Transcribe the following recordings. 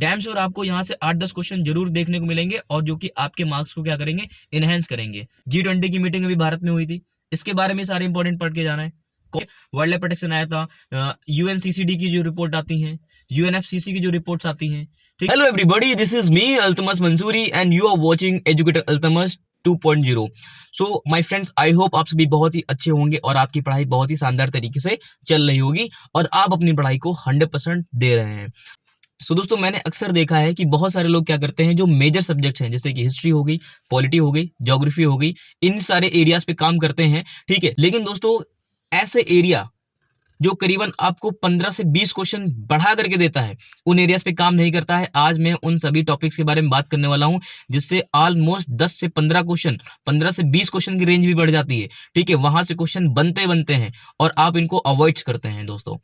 Damn sure आपको यहाँ से 8-10 क्वेश्चन जरूर देखने को मिलेंगे और जो कि आपके मार्क्स को क्या करेंगे, इनहेंस करेंगे। G20 की मीटिंग अभी भारत में हुई थी, इसके बारे में सारे इंपॉर्टेंट पढ़ के जाना है। वर्ल्ड लाइफ प्रोटेक्शन आया था, UNCCD की जो रिपोर्ट आती है, UNFCCC की जो रिपोर्ट्स आती हैं। Hello everybody, this is me Altamash Mansuri and you are watching educator Altamash 2.0। So my friends, I hope आप सभी बहुत ही अच्छे होंगे और आपकी पढ़ाई बहुत ही शानदार तरीके से चल रही होगी और आप अपनी पढ़ाई को 100% दे रहे हैं। सो दोस्तों, मैंने अक्सर देखा है कि बहुत सारे लोग क्या करते हैं, जो मेजर सब्जेक्ट्स हैं जैसे कि हिस्ट्री हो गई, पॉलिटी हो गई, ज्योग्राफी हो गई, इन सारे एरियाज पे काम करते हैं, ठीक है। लेकिन दोस्तों, ऐसे एरिया जो करीबन आपको 15 से 20 क्वेश्चन बढ़ा करके देता है, उन एरियाज पे काम नहीं करता है। आज मैं उन सभी टॉपिक्स के बारे में बात करने वाला हूं, जिससे ऑलमोस्ट 10 से 15 क्वेश्चन, 15 से 20 क्वेश्चन की रेंज भी बढ़ जाती है, ठीक है। वहां से क्वेश्चन बनते हैं और आप इनको अवॉइड करते हैं दोस्तों।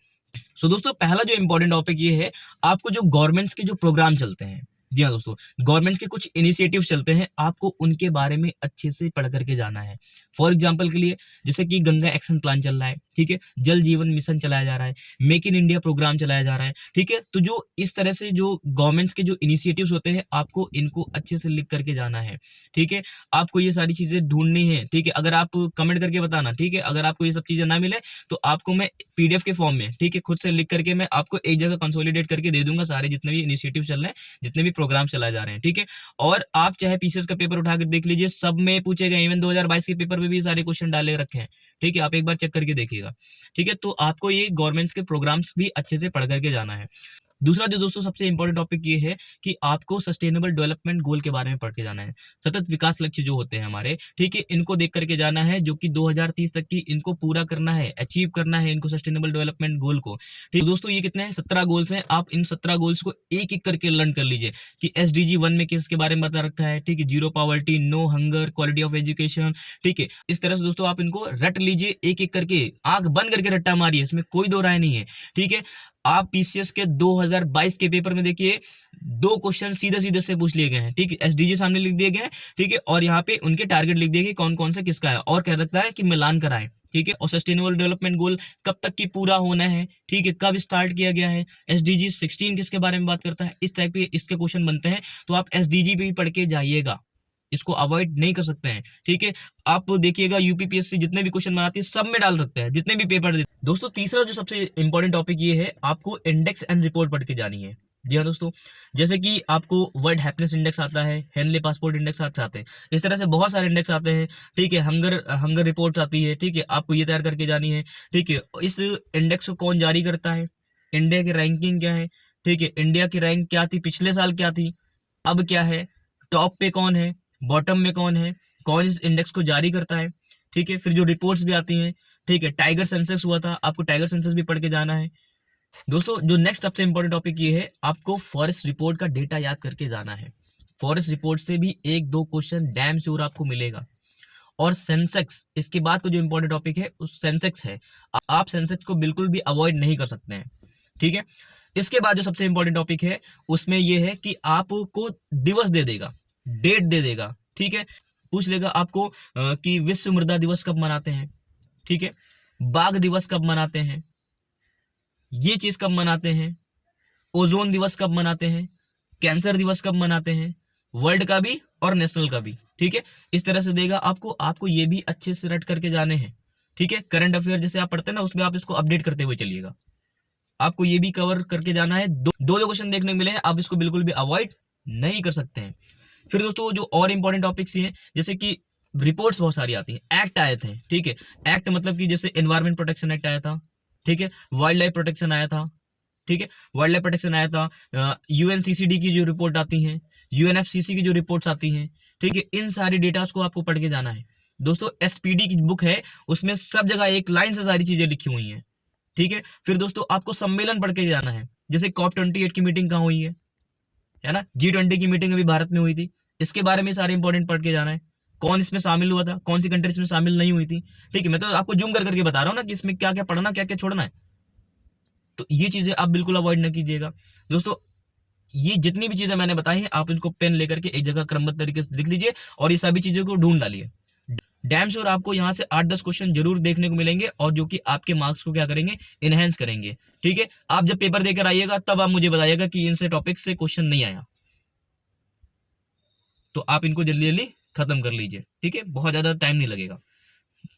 सो दोस्तों, पहला जो इंपॉर्टेंट टॉपिक ये है, आपको जो गवर्नमेंट्स के जो प्रोग्राम चलते हैं, जी हाँ दोस्तों, गवर्नमेंट्स के कुछ इनिशिएटिव चलते हैं, आपको उनके बारे में अच्छे से पढ़ करके जाना है। फॉर एग्जांपल के लिए, जैसे कि गंगा एक्शन प्लान चल रहा है, ठीक है, जल जीवन मिशन चलाया जा रहा है, मेक इन इंडिया प्रोग्राम चलाया जा रहा है, ठीक है। तो जो इस तरह से जो गवर्नमेंट्स के जो इनिशिएटिव्स होते हैं, आपको इनको अच्छे से लिख करके जाना है, ठीक है। आपको ये सारी चीजें ढूंढनी है, ठीक है। अगर आप कमेंट करके बताना, ठीक है, अगर आपको ये सब चीजें ना मिले तो आपको मैं PDF के फॉर्म में, ठीक है, खुद से लिख करके मैं आपको एक जगह कंसोलिडेट करके दे दूंगा, सारे जितने भी इनिशिएटिव चल रहे हैं, जितने भी प्रोग्राम चलाए जा रहे हैं, ठीक है। और आप चाहे पीसीएस का पेपर उठाकर देख लीजिए, सब में पूछे गए, इवन 2022 के पेपर में भी सारे क्वेश्चन डाले रखे हैं, ठीक है। आप एक बार चेक करके देखिएगा, ठीक है। तो आपको ये गवर्नमेंट्स के प्रोग्राम्स भी अच्छे से पढ़ करके जाना है। दूसरा जो दोस्तों सबसे इंपॉर्टेंट टॉपिक ये है कि आपको सस्टेनेबल डेवलपमेंट गोल के बारे में पढ़ के जाना है। सतत विकास लक्ष्य जो होते हैं हमारे, ठीक है, इनको देख करके जाना है, जो कि 2030 तक की इनको पूरा करना है, अचीव करना है इनको, सस्टेनेबल डेवलपमेंट गोल को, ठीक है दोस्तों। ये कितने हैं? 17 गोल्स हैं। आप इन 17 गोल्स को एक एक करके लर्न कर लीजिए कि SDG 1 में किसके बारे में बता रखा है, ठीक है, zero poverty, no hunger, quality of education, ठीक है। इस तरह से दोस्तों आप इनको रट लीजिए, एक एक करके आंख बंद करके रट्टा मारिए, इसमें कोई दो राय नहीं है, ठीक है। आप पीसीएस के 2022 के पेपर में देखिए, 2 क्वेश्चन सीधे सीधे से पूछ लिए गए हैं, ठीक है। SDG सामने लिख दिए गए हैं, ठीक है, और यहाँ पे उनके टारगेट लिख दिए गए कौन कौन सा किसका है, और कह रखता है कि मिलान कराएं, ठीक है। और सस्टेनेबल डेवलपमेंट गोल कब तक की पूरा होना है, ठीक है, कब स्टार्ट किया गया है, SDG 16 किसके बारे में बात करता है, इस टाइप के इसके क्वेश्चन बनते हैं। तो आप SDG पे भी पढ़ के जाइएगा, इसको अवॉइड नहीं कर सकते हैं, ठीक है। आप देखिएगा यूपीपीएससी जितने भी क्वेश्चन बनाती है सब में डाल सकते हैं, जितने भी पेपर दोस्तों। तीसरा जो सबसे इंपॉर्टेंट टॉपिक ये है, आपको इंडेक्स एंड रिपोर्ट पढ़ के जानी है। जी हाँ दोस्तों, जैसे कि आपको वर्ल्ड हैप्पीनेस इंडेक्स आता है, हेनली पासपोर्ट इंडेक्स आते हैं, इस तरह से बहुत सारे इंडेक्स आते हैं, ठीक है। हंगर रिपोर्ट आती है, ठीक है, आपको ये तैयार करके जानी है, ठीक है। इस इंडेक्स को कौन जारी करता है, इंडिया की रैंकिंग क्या है, ठीक है, इंडिया की रैंक क्या थी, पिछले साल क्या थी, अब क्या है, टॉप पे कौन है, बॉटम में कौन इस इंडेक्स को जारी करता है, ठीक है। फिर जो रिपोर्ट्स भी आती हैं, ठीक है, टाइगर सेंसस हुआ था, आपको टाइगर सेंसस भी पढ़ के जाना है दोस्तों। जो नेक्स्ट सबसे इंपॉर्टेंट टॉपिक ये है, आपको फॉरेस्ट रिपोर्ट का डेटा याद करके जाना है। फॉरेस्ट रिपोर्ट से भी 1-2 क्वेश्चन डैम श्योर आपको मिलेगा। और सेंसेक्स, इसके बाद का जो इंपॉर्टेंट टॉपिक है उस सेंसेक्स है, आप सेंसेक्स को बिल्कुल भी अवॉइड नहीं कर सकते हैं, ठीक है। इसके बाद जो सबसे इंपॉर्टेंट टॉपिक है उसमें यह है कि आपको दिवस दे देगा, डेट दे देगा, ठीक है। पूछ लेगा आपको कि विश्व मृदा दिवस कब मनाते हैं, ठीक है, बाघ दिवस कब मनाते हैं, ये चीज कब मनाते हैं, ओजोन दिवस कब मनाते हैं, कैंसर दिवस कब मनाते हैं, वर्ल्ड का भी और नेशनल का भी, ठीक है। इस तरह से देगा आपको ये भी अच्छे से रट करके जाने हैं, ठीक है। करंट अफेयर जैसे आप पढ़ते हैं ना, उसमें आप इसको अपडेट करते हुए चलिएगा, आपको ये भी कवर करके जाना है। दो क्वेश्चन देखने को मिले हैं, आप इसको बिल्कुल भी अवॉइड नहीं कर सकते हैं। फिर दोस्तों जो और इंपॉर्टेंट टॉपिक्स हैं, जैसे कि रिपोर्ट्स बहुत सारी आती हैं, एक्ट आए थे, ठीक है। एक्ट मतलब कि जैसे एनवायरमेंट प्रोटेक्शन एक्ट आया था, ठीक है, वाइल्ड लाइफ प्रोटेक्शन आया था, ठीक है, वाइल्ड लाइफ प्रोटेक्शन आया था, UNCCD की जो रिपोर्ट आती है, UNFCCC की जो रिपोर्ट्स आती हैं, ठीक है, इन सारी डेटास को आपको पढ़ के जाना है दोस्तों। SPD की बुक है, उसमें सब जगह एक लाइन से सारी चीजें लिखी हुई हैं, ठीक है। फिर दोस्तों आपको सम्मेलन पढ़ के जाना है, जैसे COP28 की मीटिंग कहाँ हुई है ना, G20 की मीटिंग अभी भारत में हुई थी, इसके बारे में सारे इंपॉर्टेंट पढ़ के जाना है। कौन इसमें शामिल हुआ था, कौन सी कंट्री इसमें शामिल नहीं हुई थी, ठीक है। मैं तो आपको जूम कर करके बता रहा हूँ ना कि इसमें क्या क्या पढ़ना, क्या क्या छोड़ना है, तो ये चीजें आप बिल्कुल अवॉइड न कीजिएगा दोस्तों। ये जितनी भी चीजें मैंने बताई हैं, आप इनको पेन लेकर के एक जगह क्रमबद्ध तरीके से लिख लीजिए और ये सभी चीजों को ढूंढ डालिए। डैम श्योर आपको यहाँ से 8-10 क्वेश्चन जरूर देखने को मिलेंगे और जो कि आपके मार्क्स को क्या करेंगे, इनहेंस करेंगे। ठीक है, आप जब पेपर देकर आइएगा तब आप मुझे बताइएगा कि इनसे टॉपिक से क्वेश्चन नहीं आया, तो आप इनको जल्दी जल्दी खत्म कर लीजिए। ठीक है, बहुत ज्यादा टाइम नहीं लगेगा।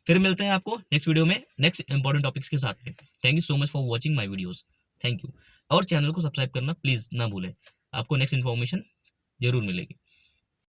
फिर मिलते हैं आपको नेक्स्ट वीडियो में नेक्स्ट इंपॉर्टेंट टॉपिक्स के साथ में। Thank you so much for watching my videos. Thank you, और चैनल को सब्सक्राइब करना प्लीज ना भूलें, आपको नेक्स्ट इन्फॉर्मेशन जरूर मिलेगी।